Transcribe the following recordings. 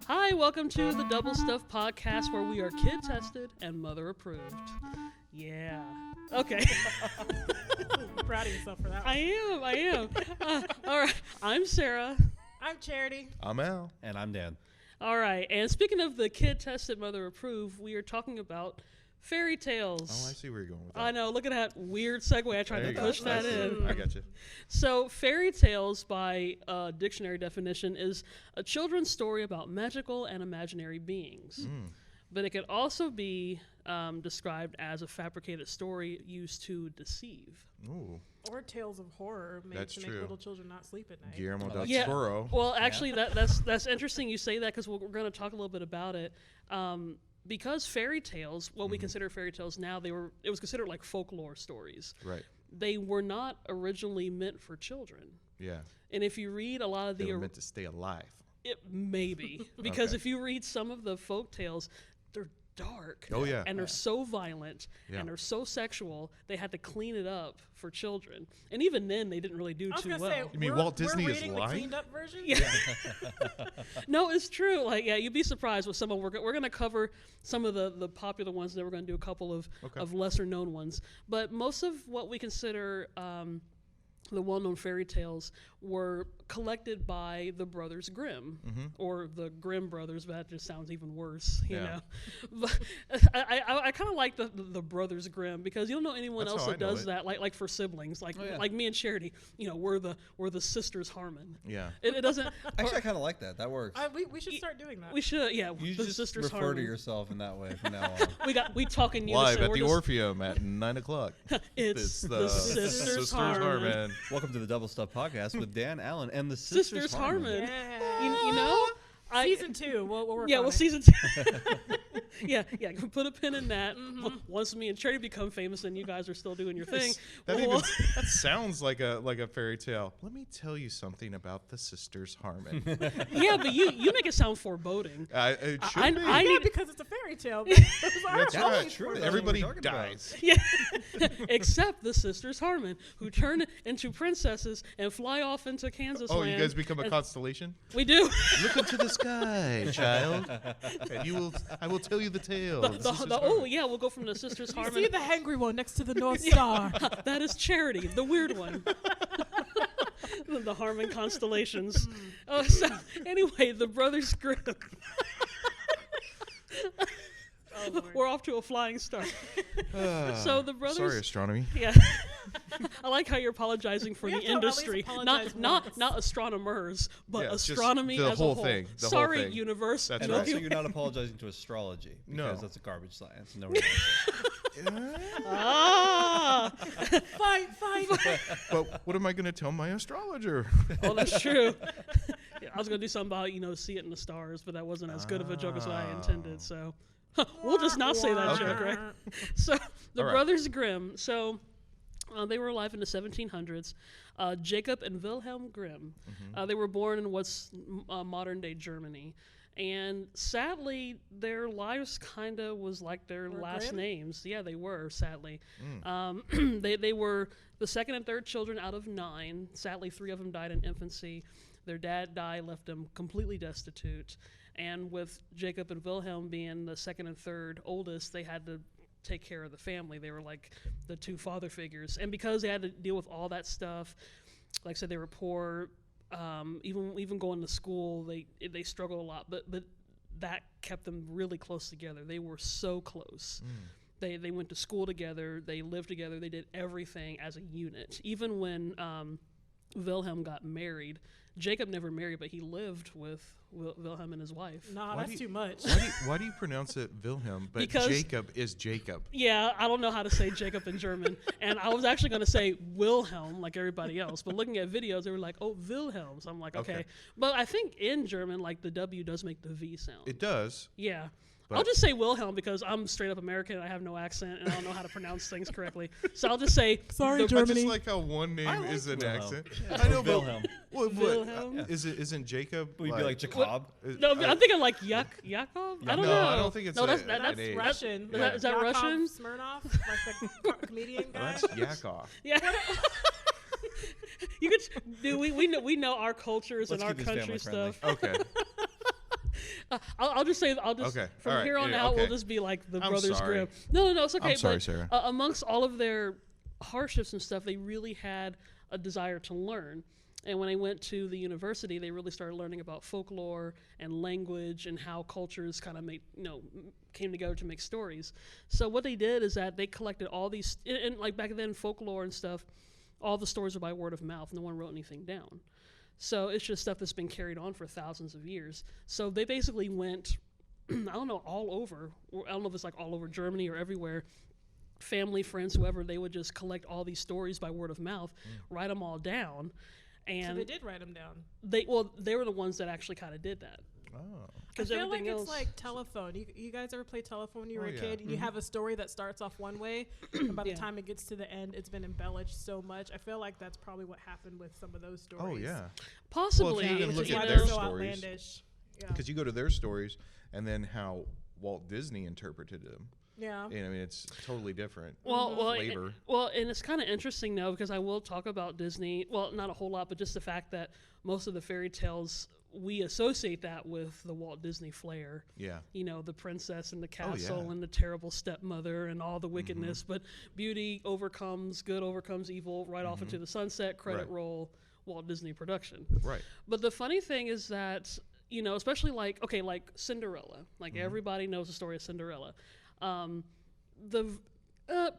Hi, welcome to the Double Stuff Podcast, where we are kid tested and mother approved. Yeah. Okay. You're proud of yourself for that one. I am. All right. I'm Sarah. I'm Charity. I'm Al. And I'm Dan. All right. And speaking of the kid tested, mother approved, we are talking about fairy tales. Oh, I see where you're going with that. I know. Look at that weird segue. I tried There to you push go. that in. I got you. So, fairy tales, by dictionary definition, is a children's story about magical and imaginary beings. But it could also be described as a fabricated story used to deceive. Ooh, Or tales of horror made That's to true. make little children not sleep at night. Guillermo del Yeah. Toro. Well, actually, that's interesting you say that, because we're going to talk a little bit about it. Because fairy tales, what we consider fairy tales now, it was considered like folklore stories. Right. They were not originally meant for children. Yeah. And if you read a lot of They were meant to stay alive. It maybe because Okay. if you read some of the folk tales, they're dark. Oh, yeah. And they're so violent Yeah. and they're so sexual. They had to clean it up for children, and even then they didn't really do I was too gonna well. say, You mean we're- Walt Disney we're is reading lying? the cleaned up version? Yeah. No, it's true. Like, yeah, you'd be surprised with some of. We're going to cover some of the popular ones. Then we're going to do a couple of lesser known ones. But most of what we consider the well-known fairy tales were collected by the Brothers Grimm, or the Grimm brothers, but that just sounds even worse, you know. But I kind of like the Brothers Grimm, because you don't know anyone That's else how that I know does it. that, like for siblings, like me and Charity, you know, we're the sisters Harmon. Yeah. It doesn't. Actually, I kind of like that. That works. We should start doing that. We should, yeah. You the just sisters refer Harmon. to yourself in that way from now on. We talk in unison. Live at We're the just- Orpheum at 9 o'clock. It's the sisters Harmon. Harmon. Welcome to the Double Stuff Podcast with Dan Allen and the Sisters Sisters Harmon. Yeah. You know, Season 2. We'll work yeah, on well, it. season 2. yeah. Put a pin in that. Once me and Charity become famous, and you guys are still doing your thing. That sounds like a fairy tale. Let me tell you something about the sisters Harmon. Yeah, but you make it sound foreboding. It should I be. Yeah, need because it's a fairy tale. Those are That's always right. true. That's Everybody what we're talking about. dies. Yeah, except the sisters Harmon, who turn into princesses and fly off into Kansas Oh, land. you guys become a constellation? We do. Look into the sky, child, and I will tell you the tale. of the sisters Harmon. Yeah, we'll go from the sisters You Harmon. see the hangry one next to the North Star. That is Charity, the weird one. The Harmon constellations. So anyway, the Brothers Grimm. We're off to a flying start. So the brothers. Sorry, astronomy. Yeah. I like how you're apologizing for We the have to at least industry, apologize not once. astronomers, but Yeah, just astronomy the as whole a whole. thing, the whole Sorry, thing. universe. That's And right. also, you're not apologizing to astrology because No. that's a garbage science. No one likes it. Ah, Fight. But what am I going to tell my astrologer? oh, that's true. Yeah, I was gonna do something about see it in the stars, but that wasn't as good of a joke as I intended. So we'll just not say that Okay. joke, right? So the All right. Brothers Grimm. So they were alive in the 1700s. Jacob and Wilhelm Grimm. They were born in what's modern day Germany. And sadly, their lives kind of was like their last Grimm? names. Yeah, they were, sadly. They were the second and third children out of 9. Sadly, 3 of them died in infancy. Their dad died, left them completely destitute. And with Jacob and Wilhelm being the second and third oldest, they had to take care of the family. They were like the 2 father figures. And because they had to deal with all that stuff, like I said, they were poor. Even going to school, they struggled a lot. But that kept them really close together. They were so close. They went to school together. They lived together. They did everything as a unit. Even when Wilhelm got married, Jacob never married, but he lived with Wilhelm and his wife. Nah, Why that's do you- too much. Why do you pronounce it Wilhelm, but Because- Jacob is Jacob? Yeah, I don't know how to say Jacob in German. And I was actually going to say Wilhelm like everybody else. But looking at videos, they were like, oh, Wilhelm. So I'm like, okay. Okay. But I think in German, like the W does make the V sound. It does. Yeah. I'll just say Wilhelm because I'm straight up American and I have no accent and I don't know how to pronounce things correctly. So I'll just say Sorry, I Germany. just like how one name is an Wilhelm. accent. Yeah. I know, Wilhelm. But Wilhelm. Isn't Jacob? We'd be like Jacob. No, I'm thinking like Yakov. I don't No, know. I don't think it's no. That's an that's age. Russian. Is that Yakov Russian? Smirnoff, like the comedian guy. That's Yakov. Yeah. You could do. We know our cultures Let's and our keep this country family stuff. Okay. I'll just say Okay, from all right, here on yeah, out okay. we'll just be like the I'm Brothers sorry. Grimm. No, it's okay. I'm sorry, but, Sarah. Amongst all of their hardships and stuff, they really had a desire to learn. And when they went to the university, they really started learning about folklore and language and how cultures kind of came together to make stories. So what they did is that they collected all these, and like back then, folklore and stuff, all the stories were by word of mouth. No one wrote anything down. So it's just stuff that's been carried on for thousands of years. So they basically went, I don't know, all over. I don't know if it's like all over Germany or everywhere. Family, friends, whoever, they would just collect all these stories by word of mouth, write them all down. And So they did write them down. they were the ones that actually kind of did that. Oh. I Because feel everything like else, it's like telephone. You guys ever play telephone when you were a yeah. kid? You have a story that starts off one way, and by the Yeah. time it gets to the end, it's been embellished so much. I feel like that's probably what happened with some of those stories. Oh yeah. possibly. Well, if you even Which look is at why their they're so stories. outlandish. Yeah. Because you go to their stories and then how Walt Disney interpreted them. Yeah. And I mean, it's totally different. Well, flavor. and it's kind of interesting now because I will talk about Disney. Well, not a whole lot, but just the fact that most of the fairy tales we associate that with the Walt Disney flair. Yeah. You know, the princess and the Oh, castle yeah. and the terrible stepmother and all the wickedness. But beauty overcomes good, overcomes evil, right off into the sunset. Credit Right. roll, Walt Disney production. Right. But the funny thing is that, you know, especially like, okay, like Cinderella. Like everybody knows the story of Cinderella.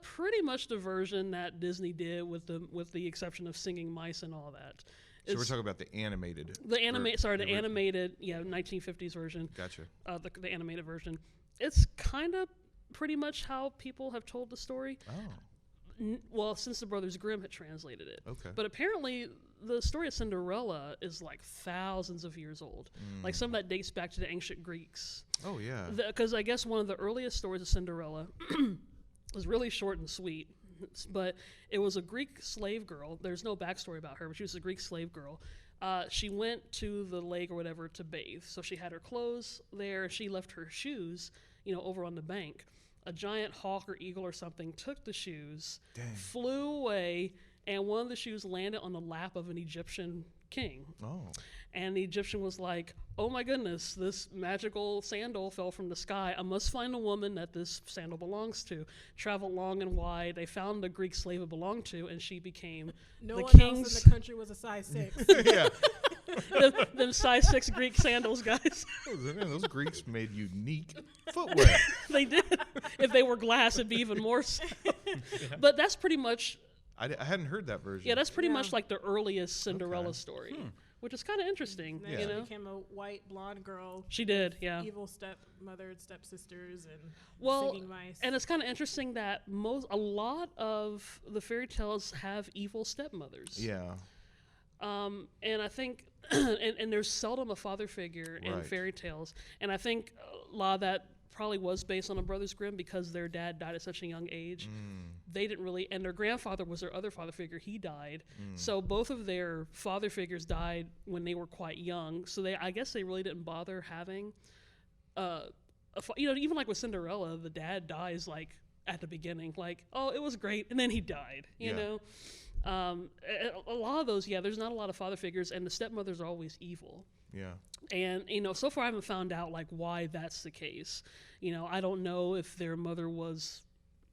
Pretty much the version that Disney did with the exception of singing mice and all that. So we're is talking about the animated. the original. animated, 1950s version. Gotcha. The animated version. It's kind of pretty much how people have told the story. Oh. Well, since the Brothers Grimm had translated it. Okay. But apparently, the story of Cinderella is like thousands of years old. Like some of that dates back to the ancient Greeks. Oh yeah. Because I guess one of the earliest stories of Cinderella was really short and sweet. But it was a Greek slave girl. There's no backstory about her, but she was a Greek slave girl. She went to the lake or whatever to bathe. So she had her clothes there. She left her shoes, over on the bank. A giant hawk or eagle or something took the shoes, flew away, and one of the shoes landed on the lap of an Egyptian king. Oh. And the Egyptian was like, oh my goodness, this magical sandal fell from the sky. I must find a woman that this sandal belongs to. Traveled long and wide. They found the Greek slave it belonged to, and she became No the one king's, else in the country was a size 6. Yeah. them size 6 Greek sandals, guys. Man, those Greeks made unique footwear. They did. If they were glass, it'd be even more so. But that's pretty much, I hadn't heard that version. yeah, that's pretty Yeah. much like the earliest Cinderella Okay. story, which is kind of interesting, Then Yeah. she you know? became a white blonde girl. She did, yeah. Evil stepmother and stepsisters and Well, singing mice. and it's kind of interesting that a lot of the fairy tales have evil stepmothers. Yeah. And I think, and there's seldom a father figure in Right. fairy tales. And I think a lot of that probably was based on the Brothers Grimm because their dad died at such a young age. They didn't really, and their grandfather was their other father figure. He died. So both of their father figures died when they were quite young. So I guess they really didn't bother having, even like with Cinderella, the dad dies like at the beginning, like, oh, it was great, and then he died, you Yeah. know? A lot of those, there's not a lot of father figures, and the stepmothers are always evil. Yeah. And, so far I haven't found out, like, why that's the case. I don't know if their mother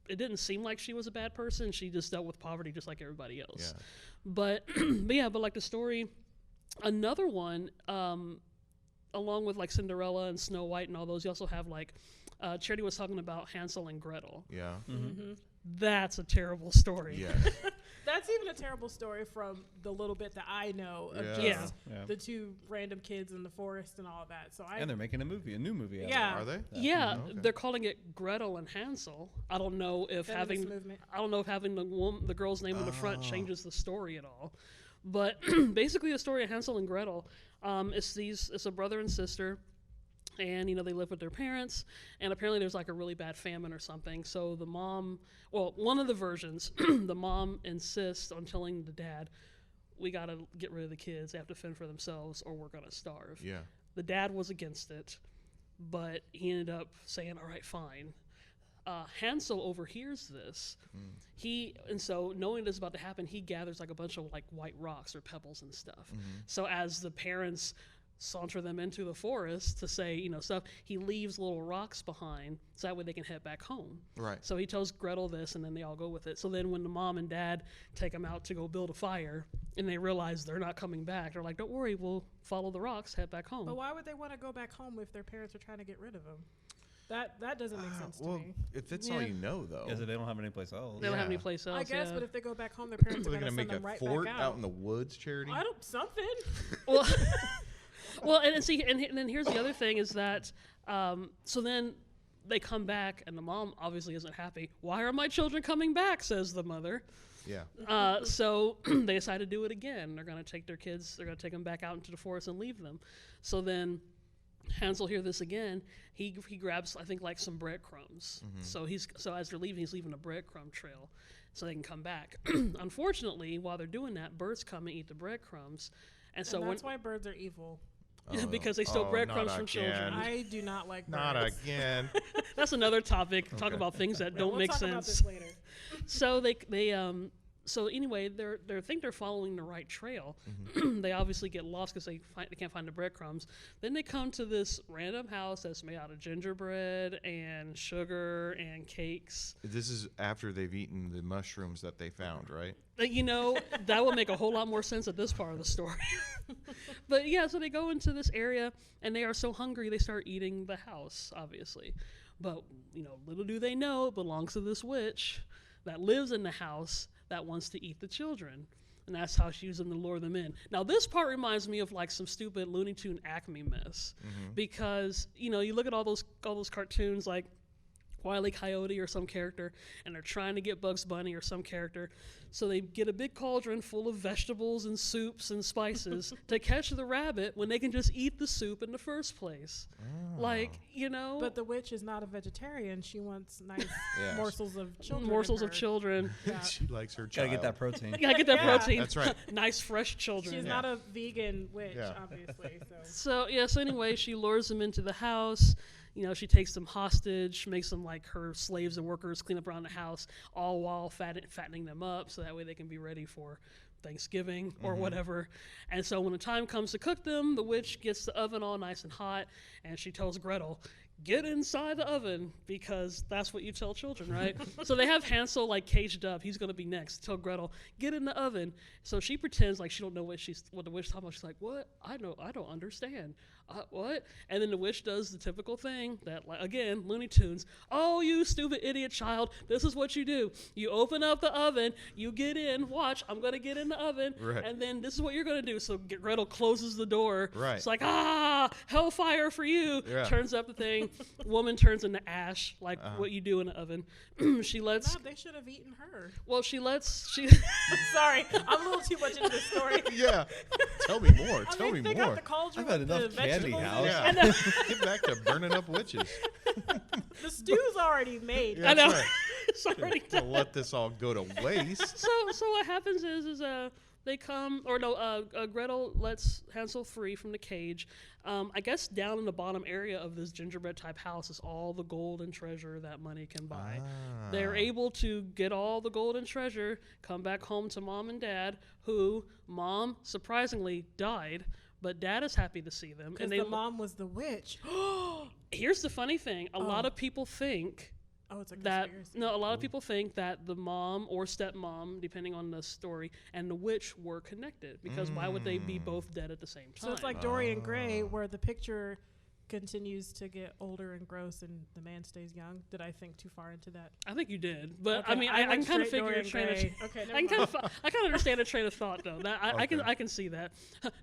it didn't seem like she was a bad person. She just dealt with poverty just like everybody else. Yeah. But, but like the story, another one, along with like Cinderella and Snow White and all those, you also have like, Charity was talking about Hansel and Gretel. Yeah. That's a terrible story. Yeah. That's even a terrible story from the little bit that I know of Yeah. just Yeah. the two random kids in the forest and all of that. So And they're making a new movie out Yeah. Are they? Yeah, Oh, okay. they're calling it Gretel and Hansel. I don't know if Feminist having movement. the girl's name in the front changes the story at all. But basically, the story of Hansel and Gretel, it's a brother and sister, and they live with their parents, and apparently there's like a really bad famine or something. So the mom, well, one of the versions, the mom insists on telling the dad, we got to get rid of the kids. They have to fend for themselves or we're going to starve. Yeah. The dad was against it, but he ended up saying, all right, fine. Hansel overhears this. And so knowing this is about to happen, he gathers like a bunch of like white rocks or pebbles and stuff. So as the parents saunter them into the forest to say, stuff, he leaves little rocks behind so that way they can head back home. Right. So he tells Gretel this, and then they all go with it. So then when the mom and dad take them out to go build a fire, and they realize they're not coming back, they're like, don't worry, we'll follow the rocks, head back home. But why would they want to go back home if their parents are trying to get rid of them? That doesn't make sense to me. If that's all you know, though. Because they don't have any place else. They don't have any place else. I guess, yeah. but if they go back home, their parents are They're going to make send a them right fort back out in the woods, Charity. Something. Well, and see, and then here's the other thing is that, so then they come back, and the mom obviously isn't happy. Why are my children coming back? Says the mother. Yeah. So they decide to do it again. They're going to take their kids. They're going to take them back out into the forest and leave them. So then Hansel hear this again. He grabs, I think, like some breadcrumbs. So as they're leaving, he's leaving a breadcrumb trail so they can come back. Unfortunately, while they're doing that, birds come and eat the breadcrumbs. And so that's why birds are evil. because they steal breadcrumbs not from children. I do not like birds. Not again. That's another topic. Talk Okay. about things that don't we'll make talk sense. about this later. So so anyway, they think they're following the right trail. They obviously get lost because they can't find the breadcrumbs. Then they come to this random house that's made out of gingerbread and sugar and cakes. This is after they've eaten the mushrooms that they found, right? That would make a whole lot more sense at this part of the story. But yeah, so they go into this area and they are so hungry they start eating the house, obviously. But little do they know, it belongs to this witch that lives in the house that wants to eat the children. And that's how she used them to lure them in. Now, this part reminds me of like some stupid Looney Tune Acme mess. Because, you look at all those cartoons like Wile E. Coyote or some character, and they're trying to get Bugs Bunny or some character. So they get a big cauldron full of vegetables and soups and spices to catch the rabbit when they can just eat the soup in the first place. But the witch is not a vegetarian. She wants nice morsels of children. Morsels of children. Yeah. She likes her Gotta child. get that protein. Gotta get that protein. That's right. Nice, fresh children. She's not a vegan witch, Yeah. obviously. So anyway, she lures them into the house. She takes them hostage, makes them like her slaves and workers, clean up around the house, all while fattening them up so that way they can be ready for Thanksgiving or whatever. And so when the time comes to cook them, the witch gets the oven all nice and hot, and she tells Gretel, get inside the oven, because that's what you tell children, right? So they have Hansel like caged up. He's going to be next. Tell Gretel, get in the oven. So she pretends like she don't know what the witch talking about. She's like, what? I don't understand. What? And then the witch does the typical thing that, like, again, Looney Tunes. Oh, you stupid idiot child. This is what you do. You open up the oven. You get in. Watch. I'm going to get in the oven. Right. And then this is what you're going to do. So Gretel closes the door. Right. It's like, hellfire for you. Yeah. Turns up the thing. Woman turns into ash, like what you do in the oven. She lets... No, they should have eaten her. Well, she... Sorry, I'm a little too much into this story. Yeah. Tell me more. Tell me they more. got the cauldron I've had with enough the candy vegetables in house. it. Yeah. Get back to burning up witches. The stew's already made. Yeah, I know. that's right. It's already done. Don't let this all go to waste. So what happens is they come, or no, Gretel lets Hansel free from the cage. I guess down in the bottom area of this gingerbread type house is all the gold and treasure that money can buy. They're able to get all the gold and treasure, come back home to mom and dad, who mom surprisingly died, but dad is happy to see them. Because the mom was the witch. Here's the funny thing: a lot of people think It's a that conspiracy. a lot of people think that the mom or stepmom, depending on the story, and the witch were connected, because why would they be both dead at the same time? So it's like Dorian Gray, where the picture continues to get older and gross and the man stays young. Did I think too far into that? I think you did, but Okay, I mean, I can went kind of straight figure a Dorian train of. Gray. Okay, I can understand a train of thought though. That I can see that.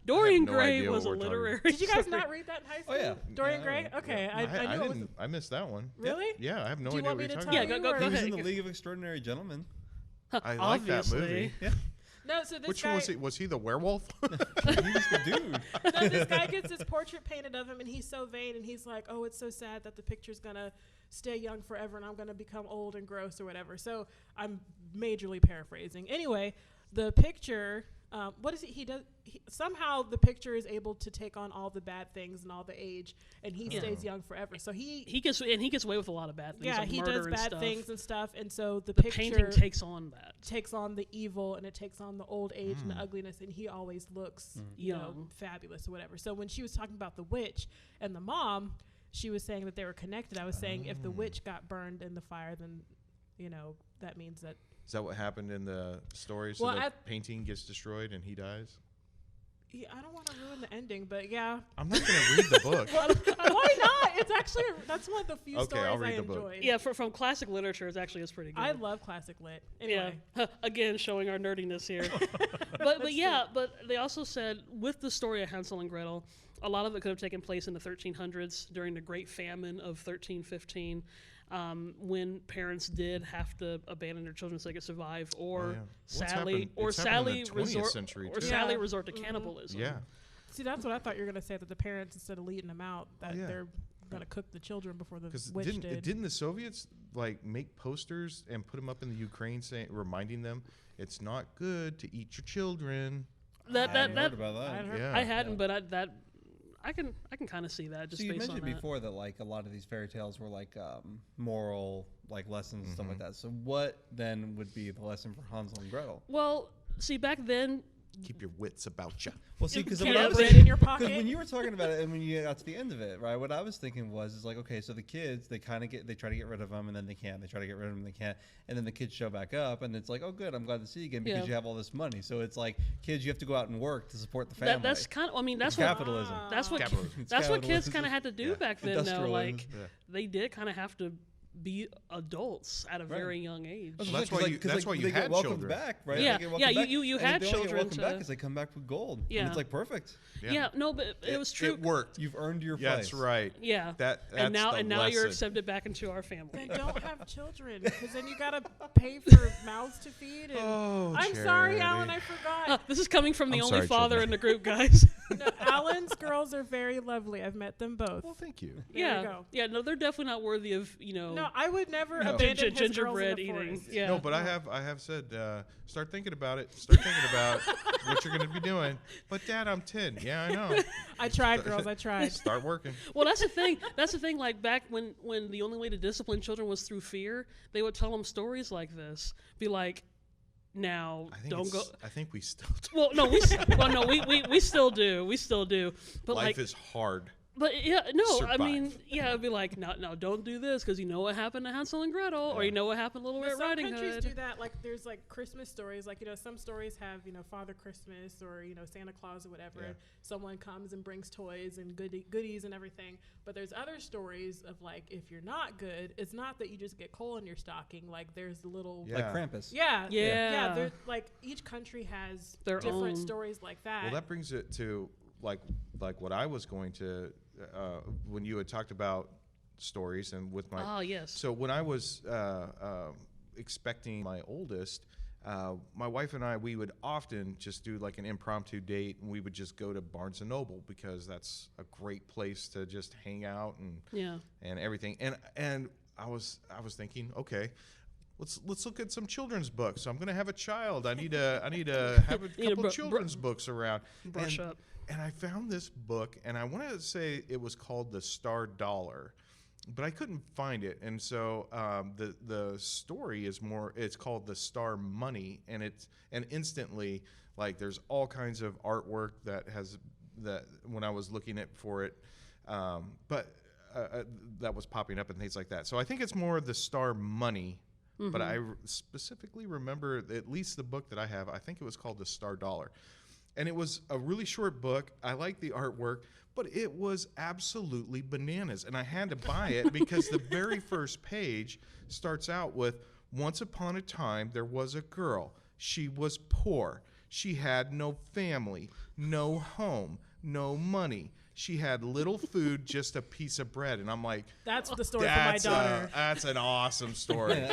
Dorian no Gray idea was a what we're talking literary. Did you guys story. not read that in high school? Oh, yeah. Dorian Yeah, Gray? Okay, I knew it was. I missed that one. Really? Yeah, I have no Do you idea want what me you're to talking tell Yeah, about. go you? go or- He was ahead. in the League of Extraordinary Gentlemen. I like that movie. Obviously. Yeah. No, so this Which guy, one was he? Was he the werewolf? He was the dude. no, this guy gets this portrait painted of him, and he's so vain, and he's like, "Oh, it's so sad that the picture's gonna stay young forever, and I'm gonna become old and gross or whatever." So I'm majorly paraphrasing. Anyway, the picture. What is it? He does. Somehow the picture is able to take on all the bad things and all the age, and he stays young forever. So he gets away with a lot of bad things. yeah, like he murder does and bad stuff. things and stuff, and so the painting picture takes on that. takes on the evil, and it takes on the old age and the ugliness, and he always looks you know, Young. fabulous or whatever. So when she was talking about the witch and the mom, she was saying that they were connected. I was saying if the witch got burned in the fire, then you know that means that. Is that what happened in the story? So Well, the painting gets destroyed and he dies? Yeah, I don't want to ruin the ending, but yeah. I'm not going to read the book. Why not? It's actually that's one of the few Okay, stories I'll read I the book. enjoyed. Yeah, from classic literature, it's pretty good. I love classic lit. Anyway. Yeah, again showing our nerdiness here. but yeah, but they also said with the story of Hansel and Gretel, a lot of it could have taken place in the 1300s during the Great Famine of 1315. When parents did have to abandon their children so they could survive, or sadly resort to cannibalism. Yeah. See, that's what I thought you were going to say, that the parents, instead of leading them out, that they're going to cook the children before the witch did. Didn't the Soviets like make posters and put them up in the Ukraine saying, reminding them it's not good to eat your children? I hadn't heard about that. Yeah. I hadn't, but I can kind of see that just So you based on mentioned that. before that like a lot of these fairy tales were like moral like lessons and stuff like that. So what then would be the lesson for Hansel and Gretel? Well, see, back then, Keep your wits about you. Well, see, because Keep when I that was bread thinking, in your pocket. when you were talking about it, and when you got to the end of it, right? What I was thinking is like, okay, so the kids, they try to get rid of them, and then they can't. They try to get rid of them, and they can't. And then the kids show back up, and it's like, oh, good, I'm glad to see you again because you have all this money. So it's like, kids, you have to go out and work to support the family. that's kind of. I mean, that's It's what capitalism. That's what Capitalism. that's what kids Capitalism. kind of had to do back then. Though, Industrialism. like Yeah. they did kind of have to be adults at a very young age. Well, that's why you- that's why you they had get welcomed children. back, right? Yeah, They get welcomed yeah, back, you and had they only get children welcomed back to- because they come back with gold. Yeah. And it's like perfect. Yeah, no, but it was true. It worked. You've earned your Yeah, place. that's right. Yeah, That's and now the you're lesson. accepted back into our family. Then don't have children, because then you gotta pay for mouths to feed. And Oh, I'm sorry, Charity. Alan, I forgot. This is coming from the I'm only sorry, father children. in the group, guys. No, Alan's girls are very lovely. I've met them both. Well, thank you. There you go. Yeah, no, they're definitely not worthy of No, I would never No. abandon his gingerbread girls in the eating. forest. Yeah, No, but I have said, start thinking about it. Start thinking about what you're going to be doing. But Dad, I'm 10. Yeah, I know. I tried, girls. I tried. Start working. Well, that's the thing. That's the thing. Like back when the only way to discipline children was through fear, they would tell them stories like this. Be like, now I think don't go. I think we still do. Well, no, we still do. We still do. But Life like, is hard. but yeah, no, I Survive. mean, yeah, it'd be like, no, don't do this because you know what happened to Hansel and Gretel, or you know what happened to Little But Red some Riding countries Hood. do that. Like there's like Christmas stories. Like some stories have Father Christmas or Santa Claus or whatever. Yeah. Someone comes and brings toys and goodies and everything. But there's other stories of like if you're not good, it's not that you just get coal in your stocking. Like there's the little Yeah. Like Krampus. Yeah. There's like each country has Their different own. stories like that. Well, that brings it to like what I was going to when you had talked about stories and with my. Oh yes. So when I was expecting my oldest, my wife and I, we would often just do like an impromptu date, and we would just go to Barnes and Noble because that's a great place to just hang out and everything. And I was thinking, okay, let's look at some children's books. So I'm going to have a child. I need to have a couple of children's books around. Brush up. And I found this book, and I want to say it was called The Star Dollar, but I couldn't find it. And so the story is it's called The Star Money, and instantly, like, there's all kinds of artwork that when I was looking for it, but that was popping up and things like that. So I think it's more The Star Money. Mm-hmm. But I specifically remember at least the book that I have. I think it was called The Star Dollar. And it was a really short book. I liked the artwork, but it was absolutely bananas. And I had to buy it because the very first page starts out with, once upon a time, there was a girl. She was poor. She had no family, no home, no money. She had little food, just a piece of bread. And I'm like, that's the story for my daughter. That's an awesome story.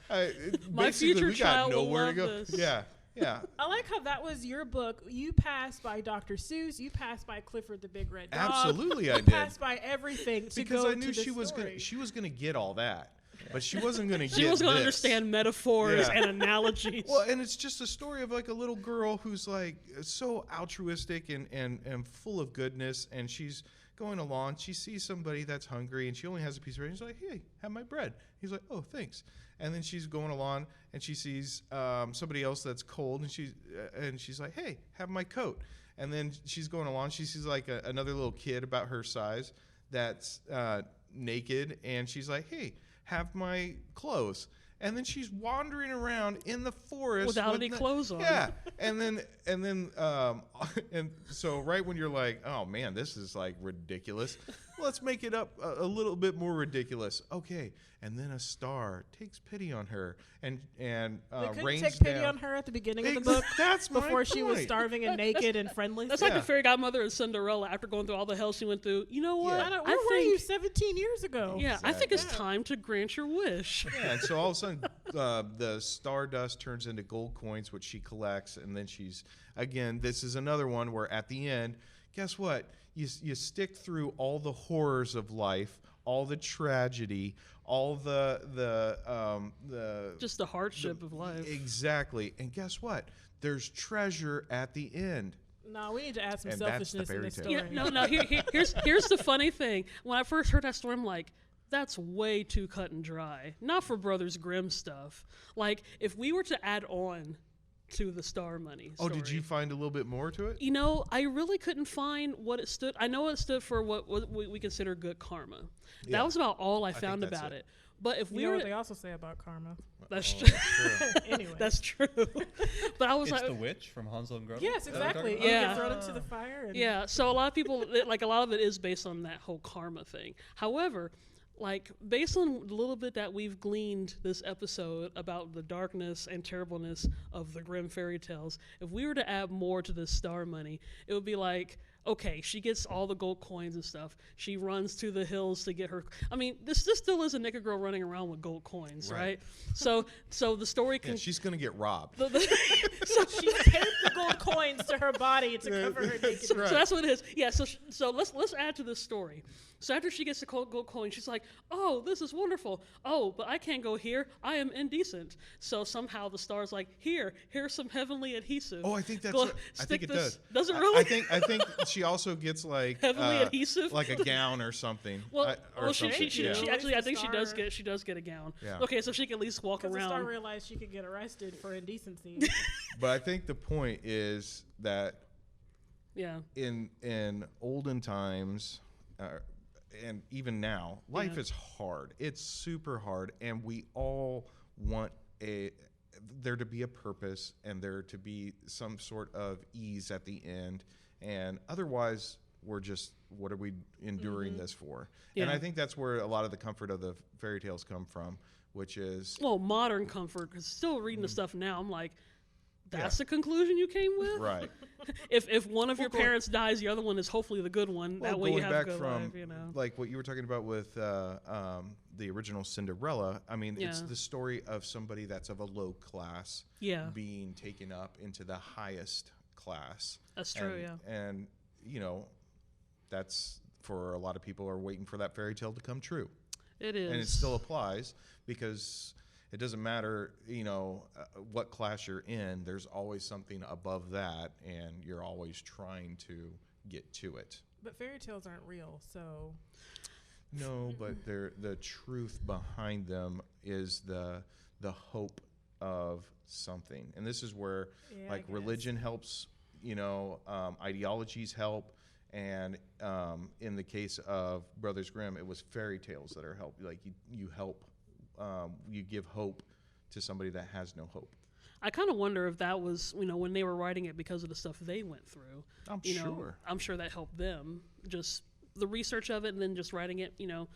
My basically, future we got child will nowhere to love go. this. Yeah. Yeah. I like how that was your book. You passed by Dr. Seuss. You passed by Clifford the Big Red Dog. Absolutely, I You did. passed by everything to Because go I knew to the she was gonna get all that, but she wasn't gonna get. She was going to this. understand metaphors Yeah. and analogies. Well, and it's just a story of like a little girl who's like so altruistic and full of goodness, and she's going along. She sees somebody that's hungry, and she only has a piece of bread. And she's like, "Hey, have my bread." He's like, "Oh, thanks." And then she's going along, and she sees somebody else that's cold, and she's like, "Hey, have my coat." And then she's going along. She sees like another little kid about her size that's naked, and she's like, "Hey, have my clothes." And then she's wandering around in the forest Without with any clothes on. Yeah, and so right when you're like, "Oh man, this is like ridiculous," let's make it up a little bit more ridiculous. Okay, and then a star takes pity on her and They couldn't rains take pity down. on her at the beginning of the book That's my before she was point. starving and naked and friendly. That's Yeah. like the fairy godmother in Cinderella after going through all the hell she went through. You know what? Yeah. Where were you 17 years ago? Yeah, I think it's Exactly. time to grant your wish. Yeah, and so all of a sudden, the stardust turns into gold coins, which she collects, and then this is another one where at the end, guess what? You stick through all the horrors of life, all the tragedy, all the Just the hardship of life. exactly, and guess what? There's treasure at the end. No, we need to add some And that's the selfishness in this fairy story. tale. No. Here's the funny thing. When I first heard that story, I'm like, that's way too cut and dry. Not for Brothers Grimm stuff. Like, if we were to add on to the Star Money Oh, story, did you find a little bit more to it? You know, I really couldn't find what it stood. I know it stood for what we consider good karma. Yeah. That was about all I think found that's about it. it. But if we You know were, what they also say about karma. that's Oh, true. that's true. Anyway. That's true. But I was It's like, the witch from Hansel and Gretel. Yes, Is that what exactly. you're You Yeah. get thrown into the fire. And yeah. So a lot of people, like a lot of it is based on that whole karma thing. However, like based on the little bit that we've gleaned this episode about the darkness and terribleness of the Grimm fairy tales, if we were to add more to this Star Money, it would be like, okay, she gets all the gold coins and stuff. She runs to the hills to get her. I mean, this still is a naked girl running around with gold coins, Right. right? So the story can. Yeah, she's gonna get robbed. So she taped the gold coins to her body to cover her nakedness. That's right. So that's what it is. Yeah. So let's add to this story. So after she gets the gold coin, she's like, "Oh, this is wonderful. Oh, but I can't go here. I am indecent." So somehow the star's like, "Here's some heavenly adhesive." Oh, I think that's. Go- I stick think it this- does. Does it I- really? I think she also gets like Heavenly adhesive? like a gown or something. Well, or she something. she yeah. actually, I think The star- she does get a gown. Yeah. Okay, so she can at least walk Because the star around. realized she could get arrested for indecency. But I think the point is that Yeah. in olden times, and even now, life Yeah. is hard. It's super hard, and we all want there to be a purpose and there to be some sort of ease at the end, and otherwise we're just, what are we enduring this for? And Yeah. I think that's where a lot of the comfort of the fairy tales come from, which is Well, modern comfort. Because still reading the stuff now, I'm like, that's Yeah. the conclusion you came with. right. If one of your going- parents dies, the other one is hopefully the good one. Well, that way you going have back a good from life, you know. like what you were talking about with the original Cinderella. I mean, it's Yeah. the story of somebody that's of a low class Yeah. being taken up into the highest class. That's true, And- yeah. And you know, that's for a lot of people are waiting for that fairy tale to come true, It is. and it still applies because it doesn't matter, you know, what class you're in. There's always something above that, and you're always trying to get to it. But fairy tales aren't real, so No, but the truth behind them is the hope of something, and this is where yeah, like I guess. religion helps, you know, ideologies help, and in the case of Brothers Grimm, it was fairy tales that are help. Like you help, you give hope to somebody that has no hope. I kind of wonder if that was, you know, when they were writing it because of the stuff they went through. I'm You know, sure. I'm sure that helped them. Just the research of it and then just writing it, you know.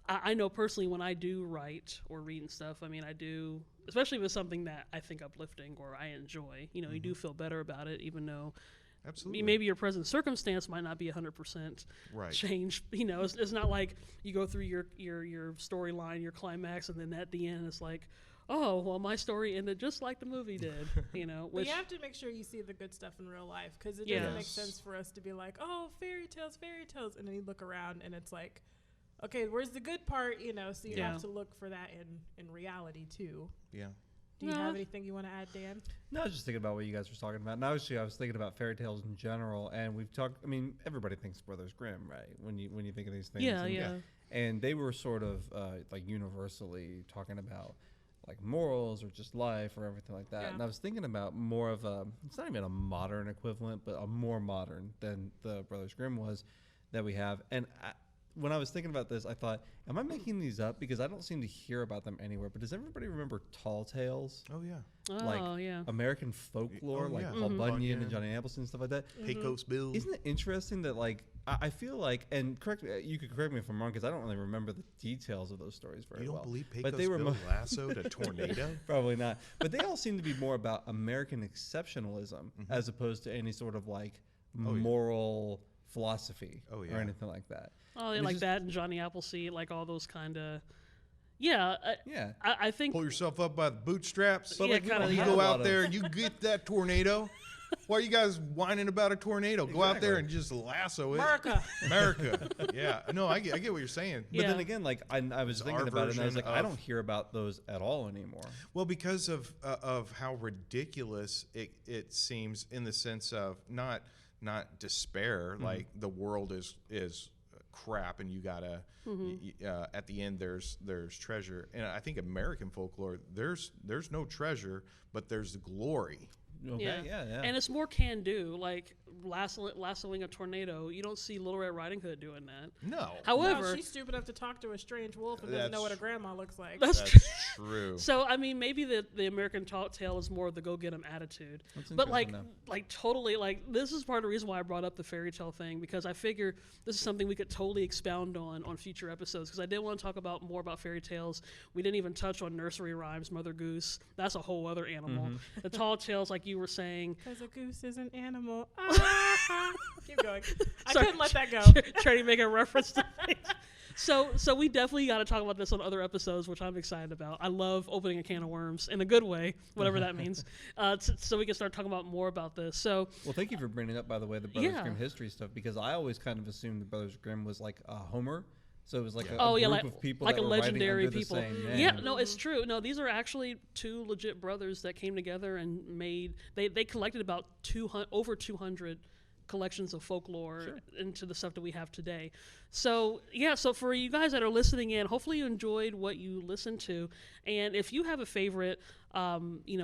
I know personally when I do write or read and stuff, I mean, I do, especially if it's something that I think uplifting or I enjoy, you know, you do feel better about it, even though Absolutely. maybe your present circumstance might not be 100% Right. changed. You know, it's not like you go through your storyline, your climax, and then at the end it's like, oh, well, my story ended just like the movie did, you know. But Which you have to make sure you see the good stuff in real life, because it Yes. doesn't make sense for us to be like, oh, fairy tales, and then you look around and it's like, okay, where's the good part, you know? So you Yeah. have to look for that in reality too. Yeah. Do you No. have anything you want to add, Dan? No, I was just thinking about what you guys were talking about. And actually, I was thinking about fairy tales in general. And we've talked. I mean, everybody thinks Brothers Grimm, right? When you think of these things. yeah, and, yeah. And they were sort of like universally talking about like morals or just life or everything like that. Yeah. And I was thinking about more of a. It's not even a modern equivalent, but a more modern than the Brothers Grimm was that we have. And when I was thinking about this, I thought, am I making these up? Because I don't seem to hear about them anywhere. But does everybody remember Tall Tales? Oh yeah. Oh, like yeah. American folklore, Oh, like yeah. Paul Mhm. Bunyan and Bunyan. Johnny Appleseed and stuff like that. Pecos Bill. Isn't it interesting that like I feel like, and correct me, you could correct me if I'm wrong, because I don't really remember the details of those stories very You don't well. believe But Pecos they were Bill lassoed a tornado? Probably not. But they all seem to be more about American exceptionalism Mhm. as opposed to any sort of like Oh, yeah. moral philosophy Oh, yeah. or anything like that. Oh, It's like just- that and Johnny Appleseed, like all those kind of. Yeah, Yeah. I think. Pull yourself up by the bootstraps. But Yeah, like, we kinda, don't You yeah. have go a lot out of- there and you get that tornado. Why are you guys whining about a tornado? Go out there Exactly. and just lasso it. America. America. Yeah. No, I get what you're saying. But Yeah. then again, like I was It's thinking our about it, and I was version like, I of- don't hear about those at all anymore. Well, because of how ridiculous it seems, in the sense of not despair, like the world is crap and you gotta at the end there's treasure. And I think American folklore, there's no treasure, but there's the glory. Okay, yeah. And it's more can do, like lassoing a tornado. You don't see Little Red Riding Hood doing that. No. However, No, she's stupid enough to talk to a strange wolf and doesn't know what a grandma looks like. that's That's true. true. So I mean, maybe the American tale is more of the go get 'em attitude. That's But like interesting, totally, like this is part of the reason why I brought up the fairy tale thing, because I figure this is something we could totally expound on future episodes, because I did want to talk about more about fairy tales. We didn't even touch on nursery rhymes, Mother Goose. That's a whole other animal. The tall tales, like you were saying. Because a goose is an animal. Ah. Keep going. I Sorry. couldn't let that go. Trying to make a reference to things. So we definitely got to talk about this on other episodes, which I'm excited about. I love opening a can of worms in a good way, whatever that means, so we can start talking about more about this. So Well, thank you for bringing up, by the way, the Brothers Yeah. Grimm history stuff, because I always kind of assumed the Brothers Grimm was like a Homer. So it was like Yeah. a Oh, yeah, group like- of people like that a were writing legendary under the people. same name. yeah, no, it's true. No, these are actually two legit brothers that came together and made. They collected about over 200 collections of folklore into the stuff that we have today. So yeah, so for you guys that are listening in, hopefully you enjoyed what you listened to, and if you have a favorite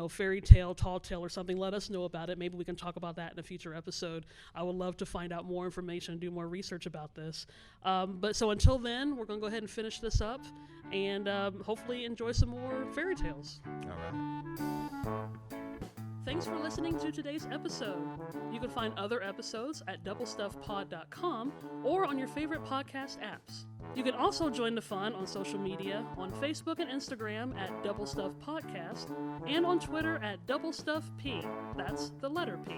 fairy tale, tall tale, or something, let us know about it. Maybe we can talk about that in a future episode. I would love to find out more information and do more research about this. But so until then, we're going to go ahead and finish this up, and hopefully enjoy some more fairy tales. All right. Thanks for listening to today's episode. You can find other episodes at doublestuffpod.com or on your favorite podcast apps. You can also join the fun on social media on Facebook and Instagram at Double Stuff Podcast and on Twitter at Double Stuff P. That's the letter P.